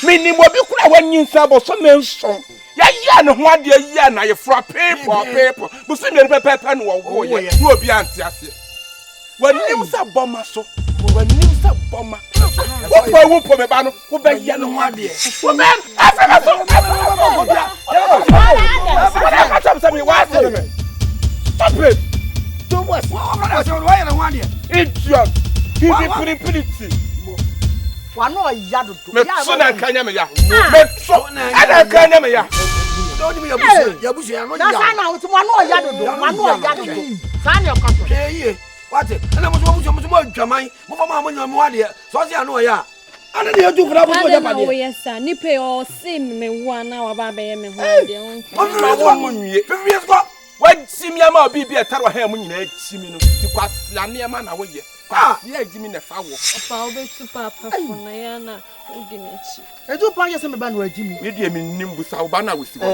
Mini mo bi kura wanyin sabo so menson. Ya no ho ade ya na ye fra paper. Busu mi pepe no wo ye. No obi ante ase. Wanim sa boma so. Wanim sa boma. Wo po me ba no. Wo be ye no ho ade. Wo be afema so. Stop it. Don't worry. Why no ho ade? Idiot. Pretty. Wano ya do. Me so na kanya me ya. Me so ana kanya me ya. Don't me ya busu ya no ya. Na sana uti wano ya do. Wano ya do. Sana okato. Hey, what? Ana mo adwaman. Mo fa ma mo ho ade. So se ano ya. Ana ne aju kura mo ja pa de. Oh yes sir. Ni pe o sim me wa na wa ba be ye me ho ade. Mo mo nwie. Fifi ko. Wa simia ma obi bi etaro ha mu nyina chimi no. Ti kwasla ne ma na wo ye. Ya jimi na fa wo. Papa obetu papa fona ya na udi mechi. Eju pa yese me ba no ajimi. Me de me nim busa wo ba na wo si wo.